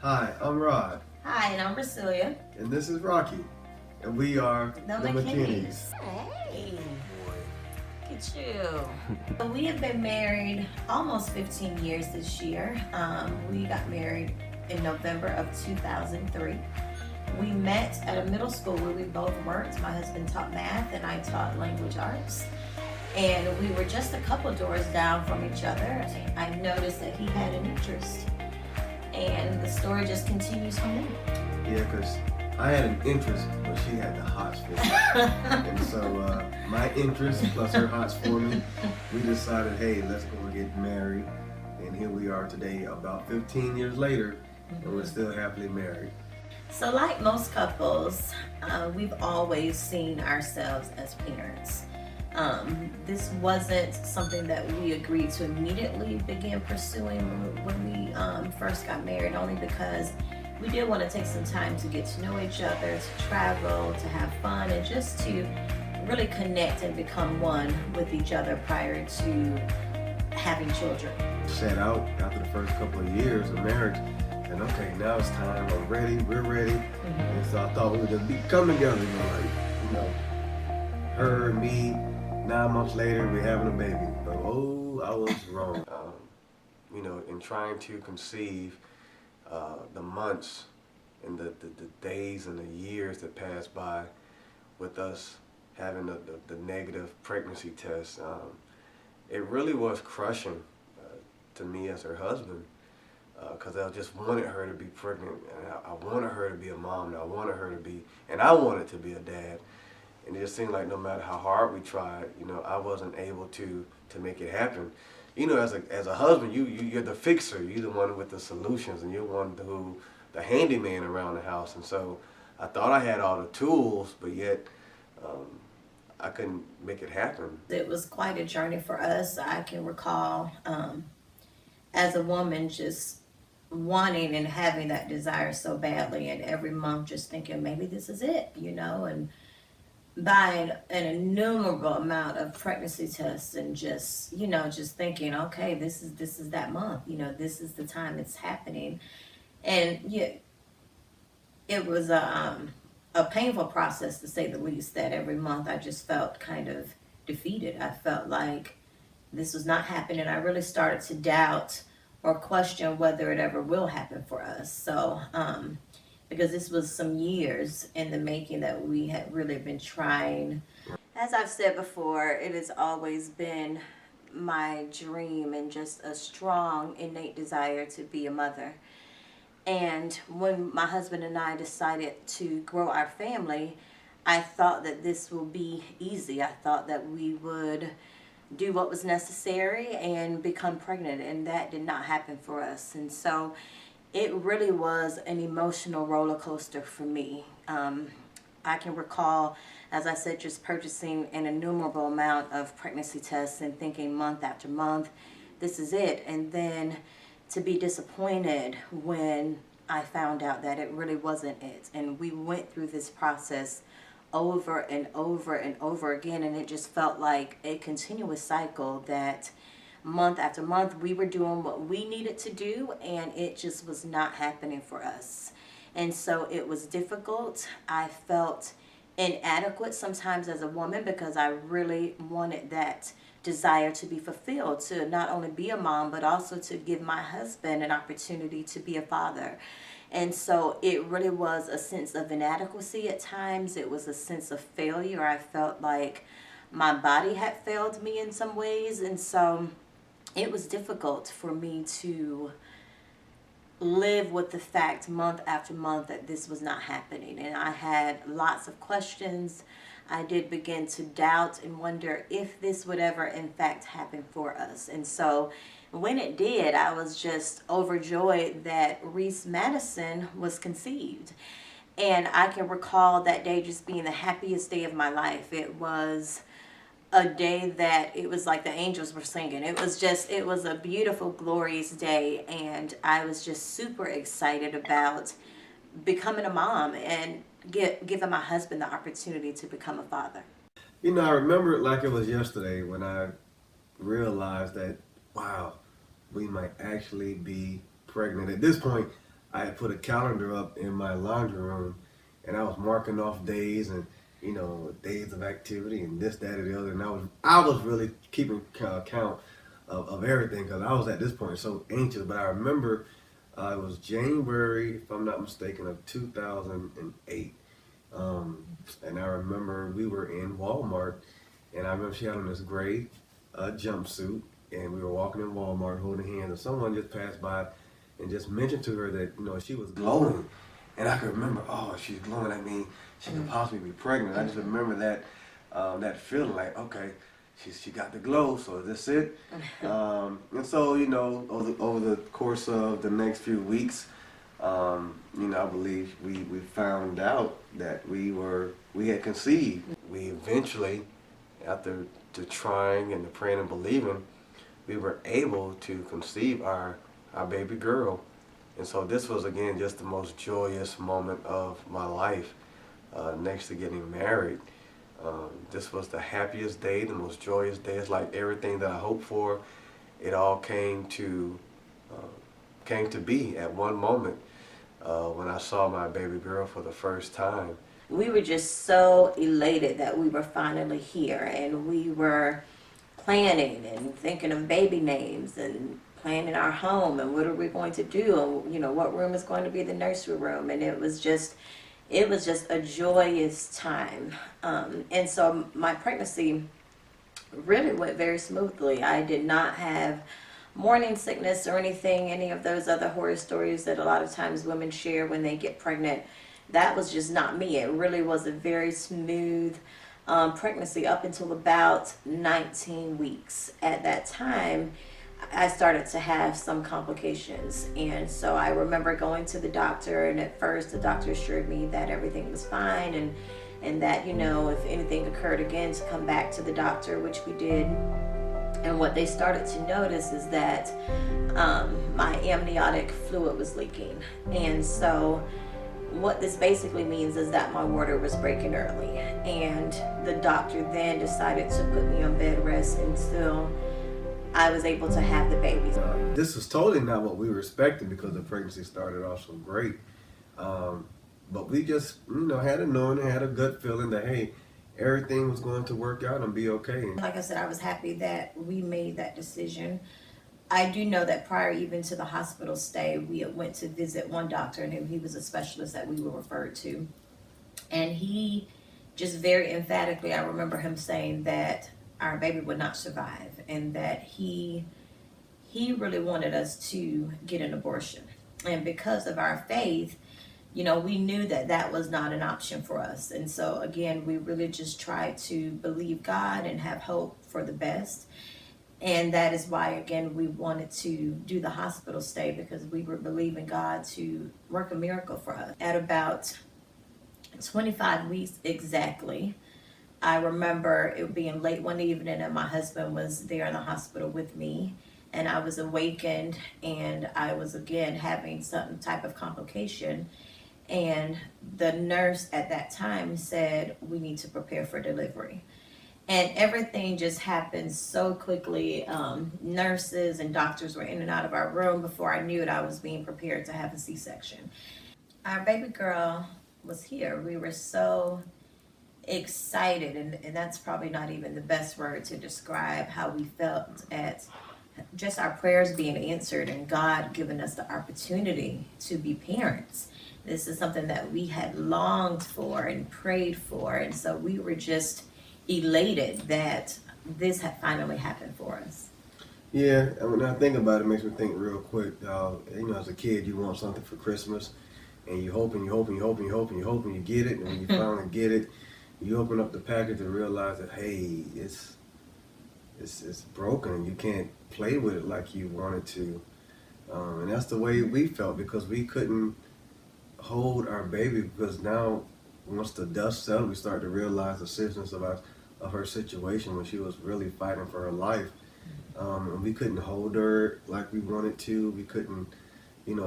Hi, I'm Rod. Hi, and I'm Resealia. And this is Rocky. And we are The McKinneys. Hey, look at you. So we have been married almost 15 years this year. We got married in November of 2003. We met at a middle school where we both worked. My husband taught math and I taught language arts. And we were just a couple doors down from each other. I noticed that he had an interest. And the story just continues from there. Yeah, because I had an interest, but she had the hots for me. And so my interest plus her hots for me, we decided, hey, let's go and get married. And here we are today, about 15 years later, and we're still happily married. So like most couples, we've always seen ourselves as parents. This wasn't something that we agreed to immediately begin pursuing when we first got married, only because we did want to take some time to get to know each other, to travel, to have fun, and just to really connect and become one with each other prior to having children. Set out after the first couple of years of marriage, and okay, now it's time, I'm ready, we're ready. And so I thought we would just come together, her and me. 9 months later, we're having a baby. But oh, I was wrong. In trying to conceive, the months and the days and the years that passed by with us having the negative pregnancy test, it really was crushing to me as her husband, because I just wanted her to be pregnant, and I wanted her to be a mom, and I wanted to be a dad. And it just seemed like no matter how hard we tried, I wasn't able to make it happen. As a husband, you're the fixer. You're the one with the solutions, and you're the handyman around the house. And so I thought I had all the tools, but yet I couldn't make it happen. It was quite a journey for us. I can recall as a woman just wanting and having that desire so badly, and every month just thinking maybe this is it, and buying an innumerable amount of pregnancy tests and just thinking, okay, this is that month, this is the time it's happening. And yeah, it was a painful process, to say the least, that every month I just felt kind of defeated. I felt like this was not happening. I really started to doubt or question whether it ever will happen for us. So because this was some years in the making that we had really been trying. As I've said before, it has always been my dream and just a strong, innate desire to be a mother. And when my husband and I decided to grow our family, I thought that this will be easy. I thought that we would do what was necessary and become pregnant, and that did not happen for us. And so it really was an emotional roller coaster for me. I can recall, as I said, just purchasing an innumerable amount of pregnancy tests and thinking month after month, this is it. And then to be disappointed when I found out that it really wasn't it. And we went through this process over and over and over again, and it just felt like a continuous cycle that month after month we were doing what we needed to do, and it just was not happening for us. And so it was difficult. I felt inadequate sometimes as a woman, because I really wanted that desire to be fulfilled, to not only be a mom but also to give my husband an opportunity to be a father. And so it really was a sense of inadequacy at times. It was a sense of failure. I felt like my body had failed me in some ways, and so it was difficult for me to live with the fact month after month that this was not happening. And I had lots of questions. I did begin to doubt and wonder if this would ever in fact happen for us. And so when it did, I was just overjoyed that Reese Madison was conceived. And I can recall that day just being the happiest day of my life. It was a day that it was like the angels were singing. It was a beautiful, glorious day, and I was just super excited about becoming a mom and giving my husband the opportunity to become a father. I remember it like it was yesterday when I realized that, wow, we might actually be pregnant. At this point, I had put a calendar up in my laundry room, and I was marking off days and days of activity and this, that, and the other. And I was really keeping count of everything because I was at this point so anxious. But I remember it was January, if I'm not mistaken, of 2008. And I remember we were in Walmart, and I remember she had on this gray jumpsuit, and we were walking in Walmart holding hands, and someone just passed by and just mentioned to her that she was glowing, and I could remember, oh, she's glowing. I mean, she could possibly be pregnant. I just remember that feeling like, okay, she got the glow, so is this it? And so over the course of the next few weeks, I believe we found out that we had conceived. We eventually, after the trying and the praying and believing, we were able to conceive our baby girl. And so this was, again, just the most joyous moment of my life, next to getting married. This was the happiest day, the most joyous day. It's like everything that I hoped for, it all came to be at one moment when I saw my baby girl for the first time. We were just so elated that we were finally here, and we were planning and thinking of baby names and planning our home and what are we going to do, and what room is going to be the nursery room. And it was just a joyous time. And so my pregnancy really went very smoothly. I did not have morning sickness or any of those other horror stories that a lot of times women share when they get pregnant. That was just not me. It really was a very smooth pregnancy up until about 19 weeks. At that time, I started to have some complications, and so I remember going to the doctor, and at first the doctor assured me that everything was fine, and that if anything occurred again, to come back to the doctor, which we did. And what they started to notice is that my amniotic fluid was leaking, and so what this basically means is that my water was breaking early, and the doctor then decided to put me on bed rest until I was able to have the baby. This was totally not what we were expecting because the pregnancy started off so great. But we just, had a knowing, had a gut feeling that, hey, everything was going to work out and be okay. Like I said, I was happy that we made that decision. I do know that prior even to the hospital stay, we went to visit one doctor, and he was a specialist that we were referred to. And he just very emphatically, I remember him saying that our baby would not survive, and that he really wanted us to get an abortion. And because of our faith, we knew that was not an option for us. And so again, we really just tried to believe God and have hope for the best. And that is why, again, we wanted to do the hospital stay, because we were believing God to work a miracle for us. At about 25 weeks exactly, I remember it being late one evening, and my husband was there in the hospital with me, and I was awakened, and I was again having some type of complication, and the nurse at that time said, we need to prepare for delivery. And everything just happened so quickly. Nurses and doctors were in and out of our room. Before I knew it, I was being prepared to have a C-section. Our baby girl was here. We were so excited, and that's probably not even the best word to describe how we felt at just our prayers being answered and God giving us the opportunity to be parents. This is something that we had longed for and prayed for, and so we were just elated that this had finally happened for us. Yeah, when I think about it, it makes me think real quick. As a kid, you want something for Christmas, and you hope and you hope and you hope and you hope and you hope and you get it, and when you finally get it, you open up the package and realize that, hey, it's broken and you can't play with it like you wanted to. And that's the way we felt, because we couldn't hold our baby, because now once the dust settled, we started to realize the seriousness of her situation when she was really fighting for her life. And we couldn't hold her like we wanted to. We couldn't,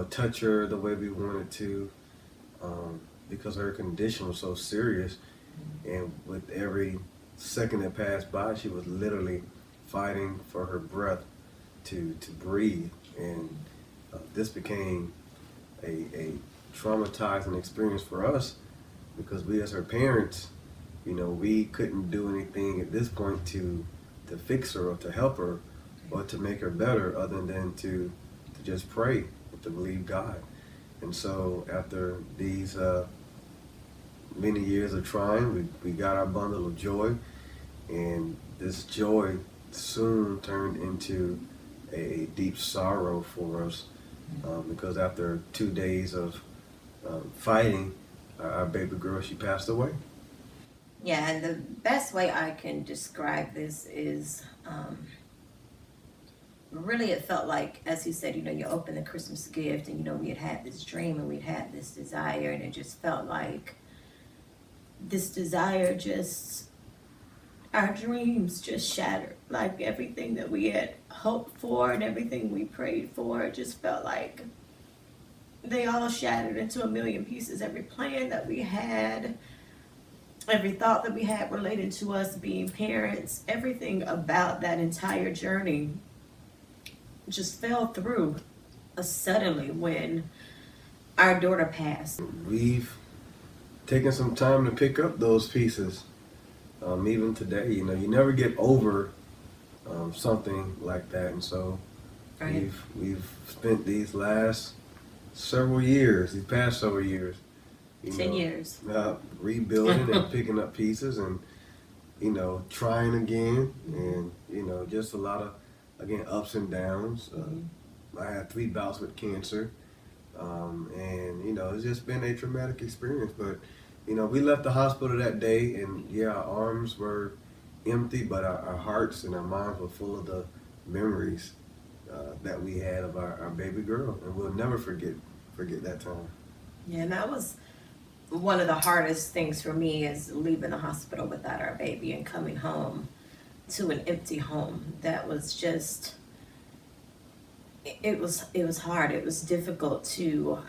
touch her the way we wanted to, because her condition was so serious. And with every second that passed by, she was literally fighting for her breath to breathe. And this became a traumatizing experience for us, because we as her parents, we couldn't do anything at this point to fix her or to help her or to make her better, other than to just pray and to believe God. And so after these many years of trying, we got our bundle of joy, and this joy soon turned into a deep sorrow for us, because after 2 days of fighting, our baby girl, she passed away. Yeah, and the best way I can describe this is really it felt like, as you said, you open the Christmas gift and, we had this dream and we'd had this desire, and it just felt like this desire our dreams just shattered. Like everything that we had hoped for and everything we prayed for, it just felt like they all shattered into a million pieces. Every plan that we had, every thought that we had related to us being parents, everything about that entire journey just fell through suddenly when our daughter passed. We've taken some time to pick up those pieces. Even today, you never get over something like that, and so Right. we've spent these past several years, 10 years. rebuilding and picking up pieces, and trying again, and just a lot of, again, ups and downs. I had 3 bouts with cancer, and it's just been a traumatic experience. But we left the hospital that day, and our arms were empty, but our hearts and our minds were full of the memories that we had of our baby girl, and we'll never forget that time. Yeah, and that was one of the hardest things for me, is leaving the hospital without our baby and coming home to an empty home. That was just, it was hard. It was difficult to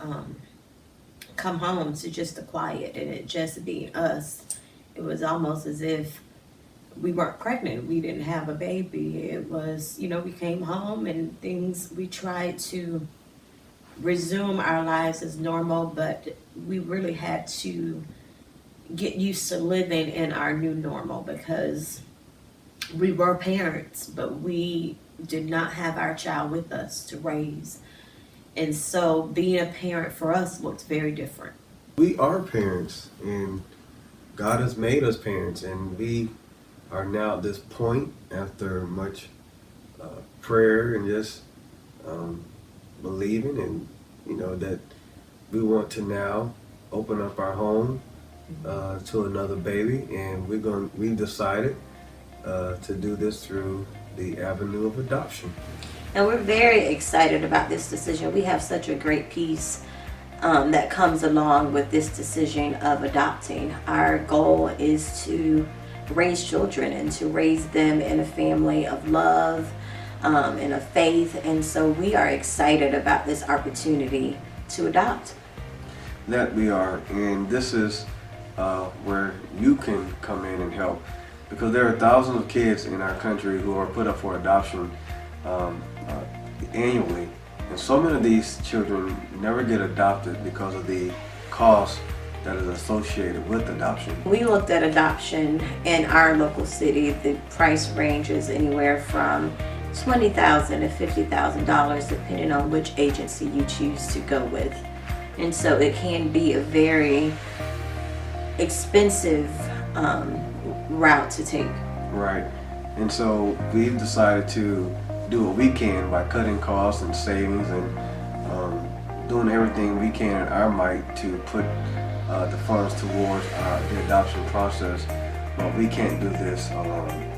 come home to just the quiet and it just be us. It was almost as if we weren't pregnant. We didn't have a baby. It was, we came home and we tried to resume our lives as normal, but we really had to get used to living in our new normal, because we were parents, but we did not have our child with us to raise. And so being a parent for us looked very different. We are parents, and God has made us parents, and we are now at this point, after much prayer and just believing, and that we want to now open up our home to another baby, and we've decided to do this through the avenue of adoption. And we're very excited about this decision. We have such a great peace that comes along with this decision of adopting. Our goal is to raise children and to raise them in a family of love, and of faith. And so we are excited about this opportunity to adopt. That we are, and this is where you can come in and help, because there are thousands of kids in our country who are put up for adoption annually, and so many of these children never get adopted because of the cost that is associated with adoption. We looked at adoption in our local city. The price ranges anywhere from $20,000 to $50,000 depending on which agency you choose to go with. And so it can be a very expensive route to take. Right. And so we've decided to do what we can by cutting costs and savings, and doing everything we can in our might to put the funds towards the adoption process. But we can't do this alone.